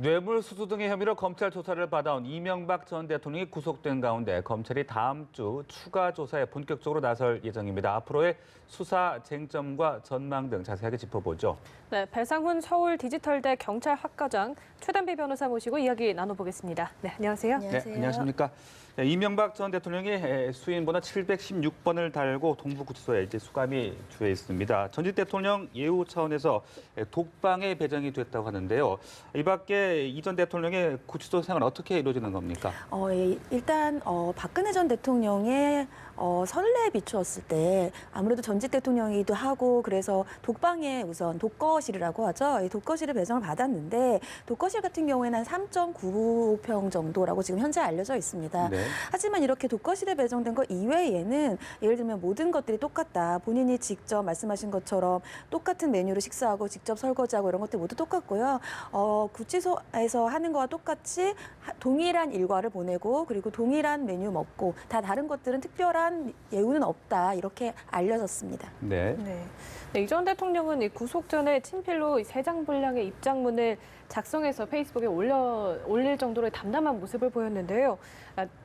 뇌물수수 등의 혐의로 검찰 조사를 받아온 이명박 전 대통령이 구속된 가운데 검찰이 다음 주 추가 조사에 본격적으로 나설 예정입니다. 앞으로의 수사 쟁점과 전망 등 자세하게 짚어보죠. 네, 배상훈 서울 디지털대 경찰학과장 최단비 변호사 모시고 이야기 나눠보겠습니다. 네, 안녕하세요. 네, 안녕하십니까. 네, 이명박 전 대통령이 수인번호 716번을 달고 동부구치소에 이제 수감이 주해 있습니다. 전직 대통령 예우 차원에서 독방에 배정이 됐다고 하는데요. 이 밖에 이 전 대통령의 구치소 생활 어떻게 이루어지는 겁니까? 일단 박근혜 전 대통령의 선례에 비추었을 때 아무래도 전직 대통령이기도 하고 그래서 독방에 우선 독거실이라고 하죠. 이 독거실을 배정을 받았는데 독거실 같은 경우에는 한 3.9평 정도라고 지금 현재 알려져 있습니다. 네. 하지만 이렇게 독거실에 배정된 것 이외에는 예를 들면 모든 것들이 똑같다. 본인이 직접 말씀하신 것처럼 똑같은 메뉴를 식사하고 직접 설거지하고 이런 것들 모두 똑같고요. 구치소에서 하는 거와 똑같이 동일한 일과를 보내고 그리고 동일한 메뉴 먹고 다 다른 것들은 특별한 예우는 없다. 이렇게 알려졌습니다. 네. 네, 이 전 대통령은 이 구속 전에 친필로 3장 분량의 입장문을 작성해서 페이스북에 올릴 정도로 담담한 모습을 보였는데요.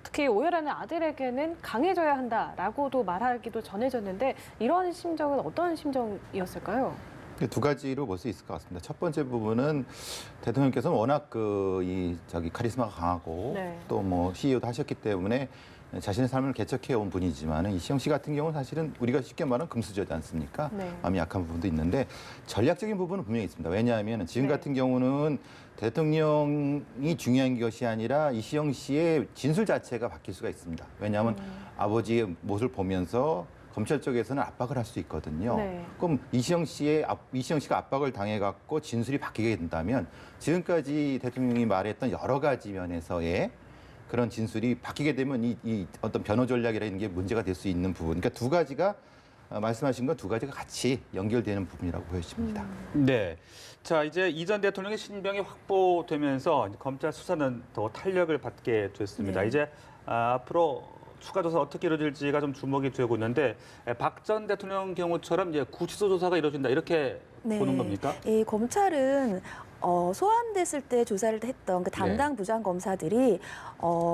특히 오열하는 아들에게는 강해져야 한다라고도 말하기도 전해졌는데 이런 심정은 어떤 심정이었을까요? 두 가지로 볼 수 있을 것 같습니다. 첫 번째 부분은 대통령께서는 워낙 카리스마가 강하고 네. 또 뭐 CEO도 하셨기 때문에 자신의 삶을 개척해 온 분이지만 이시영 씨 같은 경우는 사실은 우리가 쉽게 말하는 금수저지 않습니까? 네. 마음이 약한 부분도 있는데 전략적인 부분은 분명히 있습니다. 왜냐하면 지금 네. 같은 경우는 대통령이 중요한 것이 아니라 이시영 씨의 진술 자체가 바뀔 수가 있습니다. 왜냐하면 아버지의 모습을 보면서 검찰 쪽에서는 압박을 할 수 있거든요. 네. 그럼 이시영 씨가 압박을 당해갖고 진술이 바뀌게 된다면 지금까지 대통령이 말했던 여러 가지 면에서의 그런 진술이 바뀌게 되면 이 어떤 변호 전략이라는 게 문제가 될 수 있는 부분. 그러니까 두 가지가 말씀하신 건 두 가지가 같이 연결되는 부분이라고 보여집니다. 네. 자, 이제 이 전 대통령의 신병이 확보되면서 검찰 수사는 더 탄력을 받게 됐습니다. 네. 이제 앞으로 추가 조사 어떻게 이루어질지가 좀 주목이 되고 있는데 박 전 대통령 경우처럼 이제 구치소 조사가 이루어진다 이렇게 보는 겁니까? 이 검찰은 소환됐을 때 조사를 했던 그 담당 부장 검사들이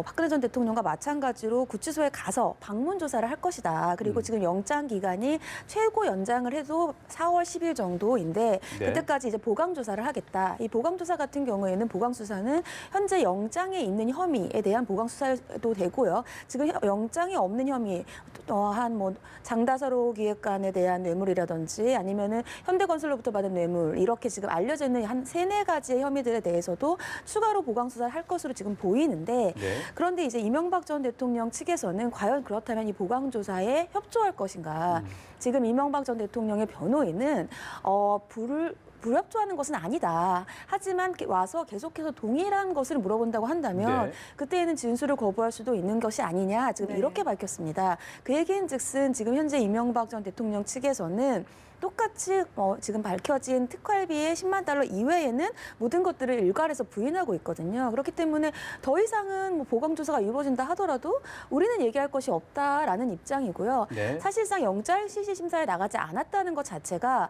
박근혜 전 대통령과 마찬가지로 구치소에 가서 방문 조사를 할 것이다. 그리고 지금 영장 기간이 최고 연장을 해도 4월 10일 정도인데 네. 그때까지 이제 보강 조사를 하겠다. 이 보강 조사 같은 경우에는 보강 수사는 현재 영장에 있는 혐의에 대한 보강 수사도 되고요. 지금 영장이 없는 혐의 한 뭐 장다서로 기획관에 대한 뇌물이라든지 아니면은 현대건설로부터 받은 뇌물 이렇게 지금 알려져 있는 한 3-4가지의 혐의들에 대해서도 추가로 보강 수사를 할 것으로 지금 보이는데 네. 그런데 이제 이명박 전 대통령 측에서는 과연 그렇다면 이 보강 조사에 협조할 것인가? 지금 이명박 전 대통령의 변호인은 불협조하는 것은 아니다. 하지만 와서 계속해서 동일한 것을 물어본다고 한다면 네. 그때에는 진술을 거부할 수도 있는 것이 아니냐. 지금 네. 이렇게 밝혔습니다. 그 얘기인즉슨 지금 현재 이명박 전 대통령 측에서는 똑같이 지금 밝혀진 특활비의 10만 달러 이외에는 모든 것들을 일괄해서 부인하고 있거든요. 그렇기 때문에 더 이상은 뭐 보강 조사가 이루어진다 하더라도 우리는 얘기할 것이 없다라는 입장이고요. 네. 사실상 영장 실시 심사에 나가지 않았다는 것 자체가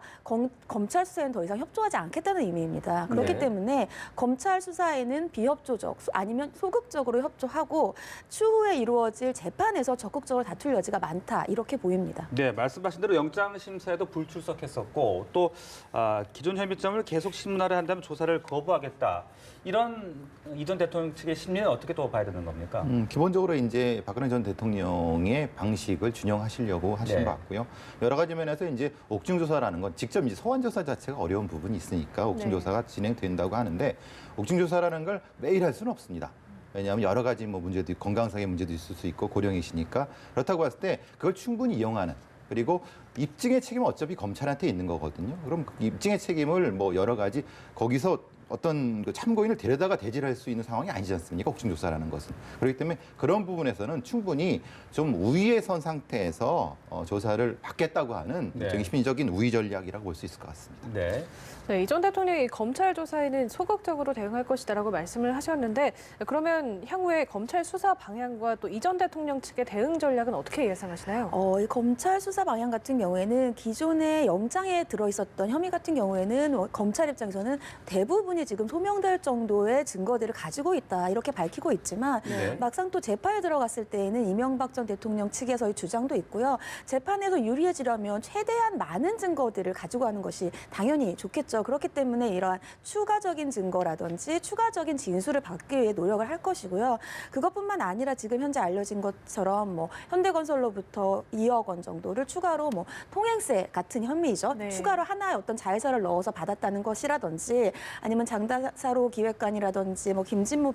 검찰 수사에는 더 이상 협조하지 않겠다는 의미입니다. 그렇기 네. 때문에 검찰 수사에는 비협조적 아니면 소극적으로 협조하고 추후에 이루어질 재판에서 적극적으로 다툴 여지가 많다 이렇게 보입니다. 네, 말씀하신 대로 영장 심사에도 불출석했었고 또 기존 혐의점을 계속 신문화를 한다면 조사를 거부하겠다. 이런 이 전 대통령 측의 심리는 어떻게 또 봐야 되는 겁니까? 기본적으로 이제 박근혜 전 대통령의 방식을 준용하시려고 하신 네. 것 같고요. 여러 가지 면에서 이제 옥중 조사라는 건 직접 이제 소환 조사 자체가 어려운 부분이 있으니까 옥중 네. 조사가 진행된다고 하는데 옥중 조사라는 걸 매일 할 수는 없습니다. 왜냐하면 여러 가지 뭐 문제도 있고 건강상의 문제도 있을 수 있고 고령이시니까 그렇다고 봤을 때 그걸 충분히 이용하는 그리고 입증의 책임은 어차피 검찰한테 있는 거거든요. 그럼 그 입증의 책임을 뭐 여러 가지 거기서 어떤 그 참고인을 데려다가 대질할 수 있는 상황이 아니지 않습니까? 옥중조사라는 것은. 그렇기 때문에 그런 부분에서는 충분히 좀 우위에 선 상태에서 조사를 받겠다고 하는 네. 일종의 심리적인 우위 전략이라고 볼 수 있을 것 같습니다. 네. 네, 이 전 대통령이 검찰 조사에는 소극적으로 대응할 것이다라고 말씀을 하셨는데 그러면 향후에 검찰 수사 방향과 또 이 전 대통령 측의 대응 전략은 어떻게 예상하시나요? 이 검찰 수사 방향 같은 경우에는 기존의 영장에 들어있었던 혐의 같은 경우에는 검찰 입장에서는 대부분이 지금 소명될 정도의 증거들을 가지고 있다 이렇게 밝히고 있지만 네. 막상 또 재판에 들어갔을 때에는 이명박 전 대통령 측에서의 주장도 있고요. 재판에서 유리해지려면 최대한 많은 증거들을 가지고 가는 것이 당연히 좋겠죠. 그렇기 때문에 이러한 추가적인 증거라든지 추가적인 진술을 받기 위해 노력을 할 것이고요. 그것뿐만 아니라 지금 현재 알려진 것처럼 뭐 현대건설로부터 2억 원 정도를 추가로 뭐 통행세 같은 혐의죠. 네. 추가로 하나의 어떤 자회사를 넣어서 받았다는 것이라든지 아니면 장다사로 기획관이라든지 뭐 김진모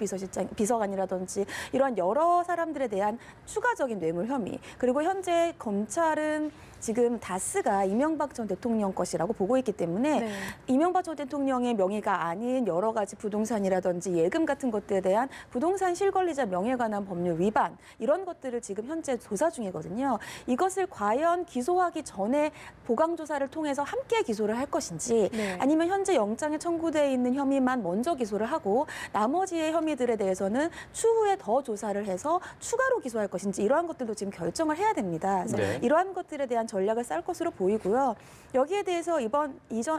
비서관이라든지 이런 여러 사람들에 대한 추가적인 뇌물 혐의 그리고 현재 검찰은 지금 다스가 이명박 전 대통령 것이라고 보고 있기 때문에 네. 이명박 전 대통령의 명의가 아닌 여러 가지 부동산이라든지 예금 같은 것들에 대한 부동산 실권리자 명예에 관한 법률 위반 이런 것들을 지금 현재 조사 중이거든요. 이것을 과연 기소하기 전에 보강조사를 통해서 함께 기소를 할 것인지 네. 아니면 현재 영장에 청구되어 있는 혐의만 먼저 기소를 하고 나머지의 혐의들에 대해서는 추후에 더 조사를 해서 추가로 기소할 것인지 이러한 것들도 지금 결정을 해야 됩니다. 그래서 네. 이러한 것들에 대한 전략을 짤 것으로 보이고요. 여기에 대해서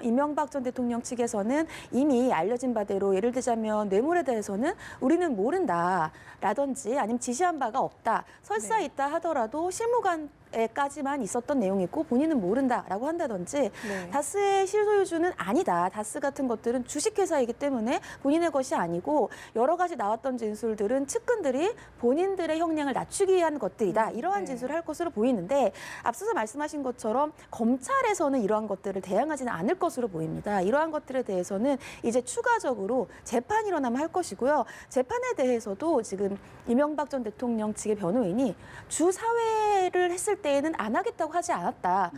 이명박 전 대통령 측에서는 이미 알려진 바대로 예를 들자면 뇌물에 대해서는 우리는 모른다라든지 아니면 지시한 바가 없다. 설사 네. 있다 하더라도 실무관에까지만 있었던 내용이고 본인은 모른다라고 한다든지 네. 다스의 실소유주는 아니다. 다스 같은 것들은 주식회사이기 때문에 본인의 것이 아니고 여러 가지 나왔던 진술들은 측근들이 본인들의 형량을 낮추기 위한 것들이다. 이러한 네. 진술을 할 것으로 보이는데 앞서서 말씀하신 것처럼 검찰에서는 이러한 것들을 대항하지는 않을 것으로 보입니다. 이러한 것들에 대해서는 이제 추가적으로 재판이 일어나면 할 것이고요. 재판에 대해서도 지금 이명박 전 대통령 측의 변호인이 주사회를 했을 때에는 안 하겠다고 하지 않았다.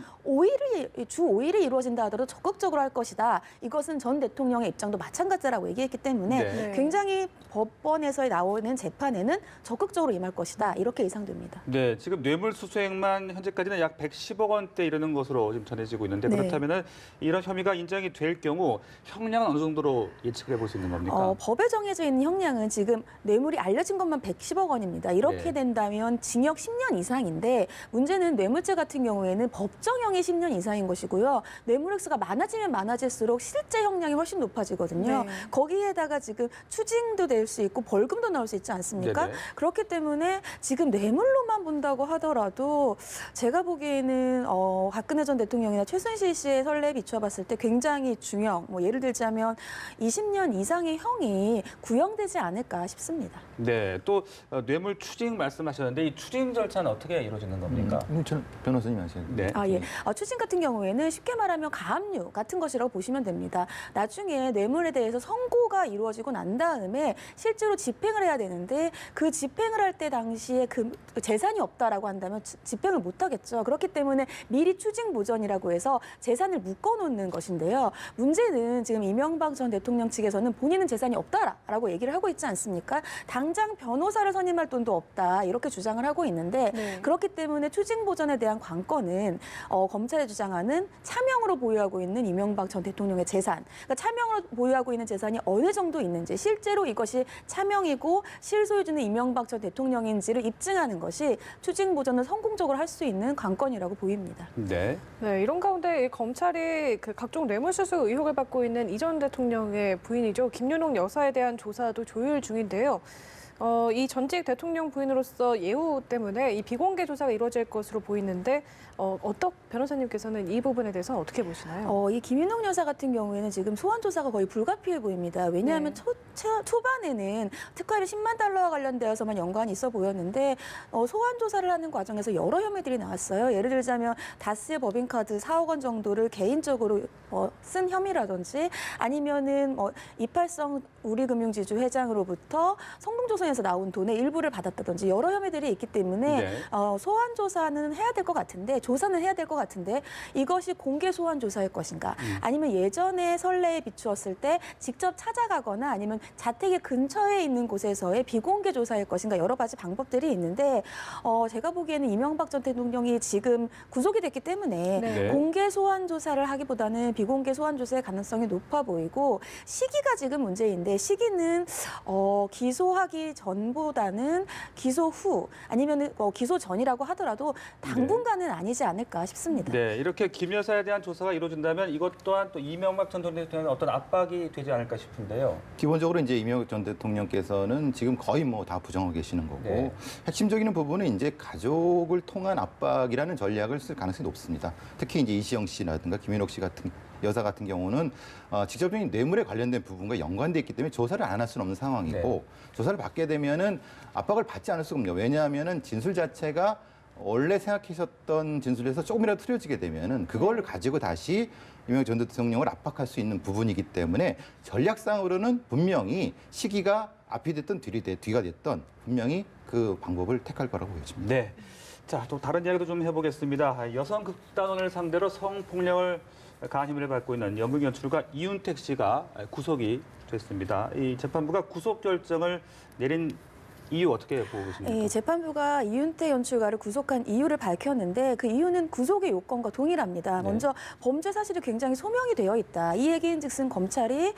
주 5일이 이루어진다 하더라도 적극적으로 할 것이다. 이것은 전 대통령의 입장도 마찬가지라고 얘기했기 때문에 네. 굉장히 법원에서 나오는 재판에는 적극적으로 임할 것이다. 이렇게 예상됩니다. 네, 지금 뇌물수수액만 현재까지는 약 110억 원대 이르는 것으로 지금 전해지고 있는데 네. 그렇다면은 이런 혐의가 인정이 될 경우 형량은 어느 정도로 예측을 해볼 수 있는 겁니까? 법에 정해져 있는 형량은 지금 뇌물이 알려진 것만 110억 원입니다. 이렇게 네. 된다면 징역 10년 이상인데 문제는 뇌물죄 같은 경우에는 법정형이 10년 이상인 것이고요. 뇌물 액수가 많아지면 많아질수록 실제 형량이 훨씬 높아지거든요. 네. 거기에다가 지금 추징도 될 수 있고 벌금도 나올 수 있지 않습니까? 네네. 그렇기 때문에 지금 뇌물로만 본다고 하더라도 제가 보기에는 박근혜 전 대통령이나 최순실 씨의 선례에 비춰봤을 때 굉장히 중형, 뭐 예를 들자면 20년 이상의 형이 구형되지 않을까 싶습니다. 네, 또 뇌물 추징 말씀하셨는데 이 추징 절차는 어떻게 이루어지는 겁니까? 저는 변호사님 하셔야 돼요. 네. 예. 추징 같은 경우에는 쉽게 말하면 가압류 같은 것이라고 보시면 됩니다. 나중에 뇌물에 대해서 선고가 이루어지고 난 다음에 실제로 집행을 해야 되는데 그 집행을 할 때 당시에 그 재산이 없다라고 한다면 집행을 못 하겠죠. 그렇기 때문에 미리 추징 보전이라고 해서 재산을 묶어놓는 것인데요. 문제는 지금 이명박 전 대통령 측에서는 본인은 재산이 없다라고 얘기를 하고 있지 않습니까? 당장 변호사를 선임할 돈도 없다 이렇게 주장을 하고 있는데 네. 그렇기 때문에 추징 보전에 대한 관건은 검찰이 주장하는 차명으로 보유하고 있는 이명박 전 대통령의 재산, 그러니까 차명으로 보유하고 있는 재산이 어느 정도 있는지 실제로 이것이 차명이고 실소유주는 이명박 전 대통령인지를 입증하는 것이 추징 보전을 성공적으로 할 수 있는 관건이라고 보입니다. 네. 네, 이런 가운데 이 검찰이 그 각종 뇌물수수 의혹을 받고 있는 이 전 대통령의 부인이죠. 김윤옥 여사에 대한 조사도 조율 중인데요. 이 전직 대통령 부인으로서 예우 때문에 이 비공개 조사가 이루어질 것으로 보이는데 변호사님께서는 이 부분에 대해서 어떻게 보시나요? 이 김윤옥 여사 같은 경우에는 지금 소환 조사가 거의 불가피해 보입니다. 왜냐하면 네. 초반에는 특활비 10만 달러와 관련되어서만 연관이 있어 보였는데 소환 조사를 하는 과정에서 여러 혐의들이 나왔어요. 예를 들자면 다스의 법인카드 4억 원 정도를 개인적으로 쓴 혐의라든지 아니면은 이팔성 우리금융지주 회장으로부터 성동조선에서 나온 돈의 일부를 받았다든지 여러 혐의들이 있기 때문에 네. 소환 조사는 해야 될 것 같은데 조사는 해야 될 것 같은데 이것이 공개 소환 조사일 것인가 아니면 예전에 선례에 비추었을 때 직접 찾아가거나 아니면 자택의 근처에 있는 곳에서의 비공개 조사일 것인가 여러 가지 방법들이 있는데 제가 보기에는 이명박 전 대통령이 지금 구속이 됐기 때문에 네. 공개 소환 조사를 하기보다는 비공개 소환 조사의 가능성이 높아 보이고 시기가 지금 문제인데 시기는 기소하기 전보다는 기소 후 아니면 기소 전이라고 하더라도 당분간은 아니지 않을까 싶습니다. 네, 이렇게 김 여사에 대한 조사가 이루어진다면 이것 또한 또 이명박 전 대통령의 어떤 압박이 되지 않을까 싶은데요. 기본적으로 이제 이명박 전 대통령께서는 지금 거의 뭐 다 부정하고 계시는 거고 네. 핵심적인 부분은 이제 가족을 통한 압박이라는 전략을 쓸 가능성이 높습니다. 특히 이제 이시영 씨라든가 김현옥 씨 같은 여사 같은 경우는 직접적인 뇌물에 관련된 부분과 연관돼 있기 때문에 조사를 안 할 수는 없는 상황이고 네. 조사를 받게 되면은 압박을 받지 않을 수가 없네요. 왜냐하면은 진술 자체가 원래 생각하셨던 진술에서 조금이라도 틀어지게 되면은 그걸 가지고 다시 이명박 전 대통령을 압박할 수 있는 부분이기 때문에 전략상으로는 분명히 시기가 앞이 됐든 뒤가 됐든 분명히 그 방법을 택할 거라고 보여집니다. 네. 자, 또 다른 이야기도 좀 해보겠습니다. 여성 극단원을 상대로 성폭력을 가한 혐의를 받고 있는 연극 연출가 이윤택 씨가 구속이 됐습니다. 이 재판부가 구속 결정을 내린 이유 어떻게 보고 계십니까? 재판부가 이윤택 연출가를 구속한 이유를 밝혔는데 그 이유는 구속의 요건과 동일합니다. 네. 먼저 범죄 사실이 굉장히 소명이 되어 있다. 이 얘기인즉슨 검찰이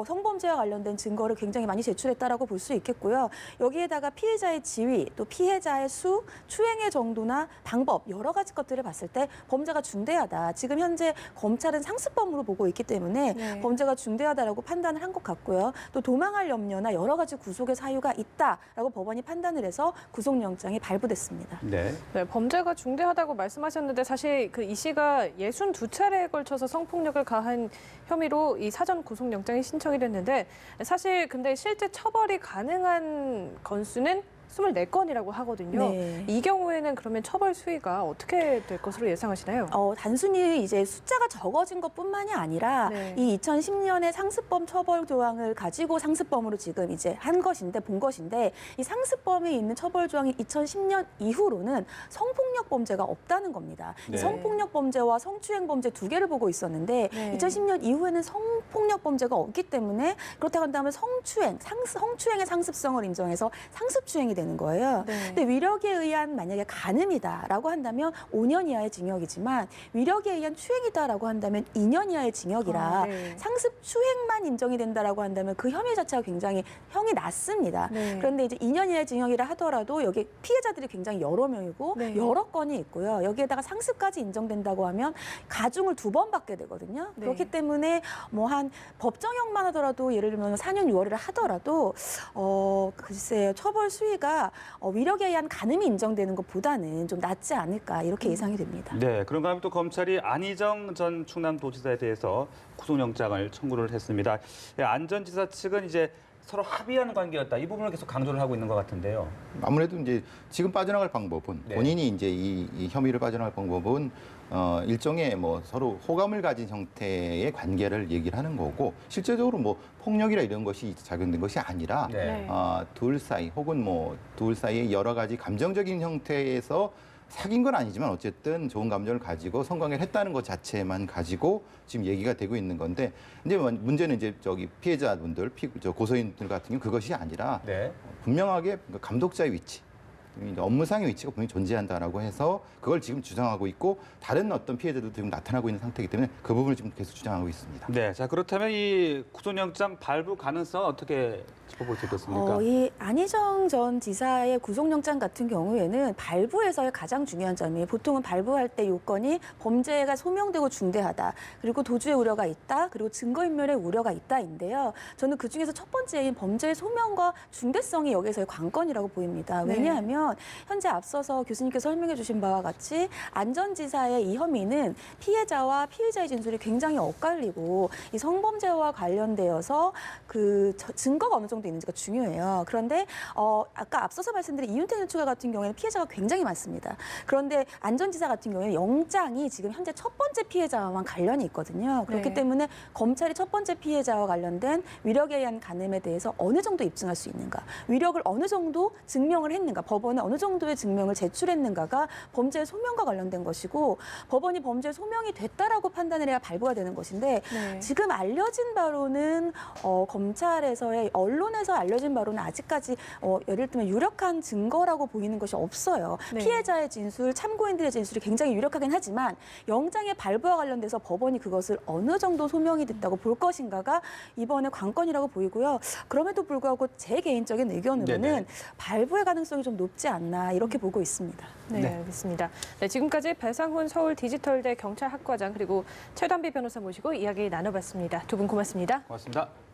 성범죄와 관련된 증거를 굉장히 많이 제출했다라고 볼 수 있겠고요. 여기에다가 피해자의 지위, 또 피해자의 수, 추행의 정도나 방법 여러 가지 것들을 봤을 때 범죄가 중대하다. 지금 현재 검찰은 상습범으로 보고 있기 때문에 네. 범죄가 중대하다라고 판단을 한 것 같고요. 또 도망할 염려나 여러 가지 구속의 사유가 있다라고 법원이 판단을 해서 구속영장이 발부됐습니다. 네. 네, 범죄가 중대하다고 말씀하셨는데 사실 그 이 씨가 62차례에 걸쳐서 성폭력을 가한 혐의로 이 사전 구속영장이 신청이 됐는데 사실 근데 실제 처벌이 가능한 건수는 24건이라고 하거든요. 네. 이 경우에는 그러면 처벌 수위가 어떻게 될 것으로 예상하시나요? 단순히 이제 숫자가 적어진 것뿐만이 아니라 네. 이 2010년에 상습범 처벌 조항을 가지고 상습범으로 지금 이제 한 것인데 본 것인데 이 상습범에 있는 처벌 조항이 2010년 이후로는 성폭력 범죄가 없다는 겁니다. 네. 이 성폭력 범죄와 성추행 범죄 두 개를 보고 있었는데 네. 2010년 이후에는 성폭력 범죄가 없기 때문에 그렇다고 한다면 성추행의 상습성을 인정해서 상습추행이 되는 거예요. 네. 근데 위력에 의한 만약에 간음이다라고 한다면 5년 이하의 징역이지만 위력에 의한 추행이다라고 한다면 2년 이하의 징역이라 네. 상습 추행만 인정이 된다라고 한다면 그 혐의 자체가 굉장히 형이 낮습니다. 네. 그런데 이제 2년 이하의 징역이라 하더라도 여기 피해자들이 굉장히 여러 명이고 네. 여러 건이 있고요. 여기에다가 상습까지 인정된다고 하면 가중을 2번 받게 되거든요. 네. 그렇기 때문에 뭐 한 법정형만 하더라도 예를 들면 4년 6월을 하더라도 글쎄요 처벌 수위가 위력에 의한 간음이 인정되는 것보다는 좀 낫지 않을까 이렇게 예상이 됩니다. 네, 그런가 하면 또 검찰이 안희정 전 충남도지사에 대해서 구속영장을 청구를 했습니다. 안전지사 측은 이제 서로 합의한 관계였다. 이 부분을 계속 강조를 하고 있는 것 같은데요. 아무래도 이제 지금 빠져나갈 방법은 네. 본인이 이제 이 혐의를 빠져나갈 방법은 일종의 뭐 서로 호감을 가진 형태의 관계를 얘기를 하는 거고 실제적으로 뭐 폭력이나 이런 것이 작용된 것이 아니라 네. 둘 사이 혹은 뭐 둘 사이의 여러 가지 감정적인 형태에서 사귄 건 아니지만 어쨌든 좋은 감정을 가지고 성관계를 했다는 것 자체만 가지고 지금 얘기가 되고 있는 건데 이제 문제는 이제 피해자분들, 고소인들 같은 경우 그것이 아니라 네. 분명하게 감독자의 위치, 업무상의 위치가 분명히 존재한다라고 해서 그걸 지금 주장하고 있고 다른 어떤 피해자들도 지금 나타나고 있는 상태이기 때문에 그 부분을 지금 계속 주장하고 있습니다. 네, 자 그렇다면 이 구속영장 발부 가능성은 어떻게 짚어볼 수 있겠습니까? 이 안희정 전 지사의 구속영장 같은 경우에는 발부에서의 가장 중요한 점이 보통은 발부할 때 요건이 범죄가 소명되고 중대하다. 그리고 도주의 우려가 있다. 그리고 증거인멸의 우려가 있다인데요. 저는 그중에서 첫 번째인 범죄의 소명과 중대성이 여기서의 관건이라고 보입니다. 네. 왜냐하면 현재 앞서서 교수님께서 설명해 주신 바와 같이 안 전 지사의 이 혐의는 피해자와 피의자의 진술이 굉장히 엇갈리고 이 성범죄와 관련되어서 그 증거가 어느 정도 정도 있는지가 중요해요. 그런데 아까 앞서서 말씀드린 이윤택 유추가 같은 경우에는 피해자가 굉장히 많습니다. 그런데 안전지사 같은 경우에는 영장이 지금 현재 첫 번째 피해자와만 관련이 있거든요. 그렇기 네. 때문에 검찰이 첫 번째 피해자와 관련된 위력에 의한 간음에 대해서 어느 정도 입증할 수 있는가, 위력을 어느 정도 증명을 했는가, 법원에 어느 정도의 증명을 제출했는가가 범죄 소명과 관련된 것이고, 법원이 범죄 소명이 됐다라고 판단을 해야 발부가 되는 것인데, 네. 지금 알려진 바로는 검찰에서의 언론에서 알려진 바로는 아직까지 예를 들면 유력한 증거라고 보이는 것이 없어요. 네. 피해자의 진술, 참고인들의 진술이 굉장히 유력하긴 하지만 영장의 발부와 관련돼서 법원이 그것을 어느 정도 소명이 됐다고 볼 것인가가 이번에 관건이라고 보이고요. 그럼에도 불구하고 제 개인적인 의견으로는 네네. 발부의 가능성이 좀 높지 않나 이렇게 보고 있습니다. 네, 네. 알겠습니다. 네, 지금까지 배상훈 서울 디지털대 경찰학과장 그리고 최단비 변호사 모시고 이야기 나눠봤습니다. 두 분 고맙습니다. 고맙습니다.